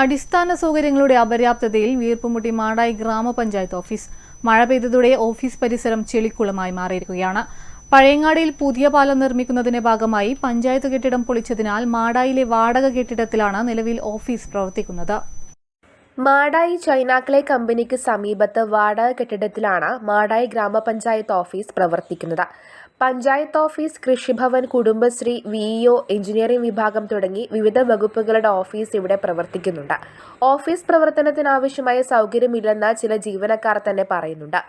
അടിസ്ഥാന സൗകര്യങ്ങളുടെ അപര്യാപ്തതയിൽ വീർപ്പുമുട്ടി മാടായി ഗ്രാമപഞ്ചായത്ത് ഓഫീസ്. മഴ പെയ്തതോടെ ഓഫീസ് പരിസരം ചെളിക്കുളമായി മാറിയിരിക്കുകയാണ്. പഴയങ്ങാടിയിൽ പുതിയ പാലം നിർമ്മിക്കുന്നതിന്റെ ഭാഗമായി പഞ്ചായത്ത് കെട്ടിടം പൊളിച്ചതിനാൽ മാടായിലെ വാടക കെട്ടിടത്തിലാണ് നിലവിൽ ഓഫീസ് പ്രവർത്തിക്കുന്നത്. മാടായി ചൈനാക്ലേ കമ്പനിക്ക് സമീപത്ത് വാടക കെട്ടിടത്തിലാണ് മാടായി ഗ്രാമപഞ്ചായത്ത് ഓഫീസ് പ്രവർത്തിക്കുന്നത്. പഞ്ചായത്ത് ഓഫീസ്, കൃഷിഭവൻ, കുടുംബശ്രീ, വിഇഒ, എഞ്ചിനീയറിംഗ് വിഭാഗം തുടങ്ങി വിവിധ വകുപ്പുകളുടെ ഓഫീസ് ഇവിടെ പ്രവർത്തിക്കുന്നുണ്ട്. ഓഫീസ് പ്രവർത്തനത്തിനാവശ്യമായ സൗകര്യമില്ലെന്ന് ചില ജീവനക്കാർ തന്നെ പറയുന്നുണ്ട്.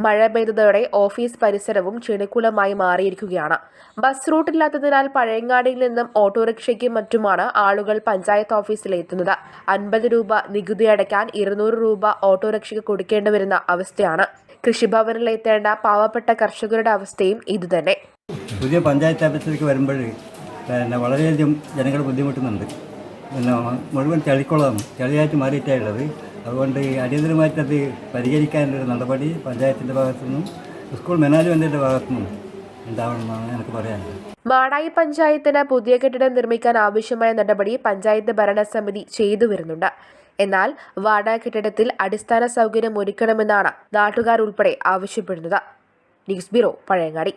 മഴ പെയ്തതോടെ ഓഫീസ് പരിസരവും ചെളിക്കുളമായി മാറിയിരിക്കുകയാണ്. ബസ് റൂട്ടില്ലാത്തതിനാൽ പഴയങ്ങാടിയിൽ നിന്നും ഓട്ടോറിക്ഷയ്ക്കും മറ്റുമാണ് ആളുകൾ പഞ്ചായത്ത് ഓഫീസിലെത്തുന്നത്. 50 രൂപ നികുതി അടയ്ക്കാൻ 200 രൂപ ഓട്ടോറിക്ഷയ്ക്ക് കൊടുക്കേണ്ടി വരുന്ന അവസ്ഥയാണ്. കൃഷിഭവനിൽ എത്തേണ്ട പാവപ്പെട്ട കർഷകരുടെ അവസ്ഥയും ഇതുതന്നെ. പുതിയ പഞ്ചായത്ത് ഓഫീസിലേക്ക് വരുമ്പോൾ വളരെയധികം ജനങ്ങൾ ബുദ്ധിമുട്ടുന്നുണ്ട്. മുഴുവൻ ചളിയായിട്ട് മാറിയിട്ടാണുള്ളത്. അതുകൊണ്ട് അടിയന്തരമായിട്ടത് പരിഹരിക്കാനൊരു നടപടി പഞ്ചായത്തിൻ്റെ ഭാഗത്തുനിന്നും സ്കൂൾ മാനേജ്മെൻറ്റിൻ്റെ ഭാഗത്തുനിന്നും ഉണ്ടാവണമെന്നാണ് എനിക്ക് പറയാനുള്ളത്. മാടായി പഞ്ചായത്തിന് പുതിയ കെട്ടിടം നിർമ്മിക്കാൻ ആവശ്യമായ നടപടി പഞ്ചായത്ത് ഭരണസമിതി ചെയ്തു വരുന്നുണ്ട്. എന്നാൽ വാടക കെട്ടിടത്തിൽ അടിസ്ഥാന സൗകര്യം ഒരുക്കണമെന്നാണ് നാട്ടുകാർ ഉൾപ്പെടെ ആവശ്യപ്പെടുന്നത്. News bureau, Pazhayangadi.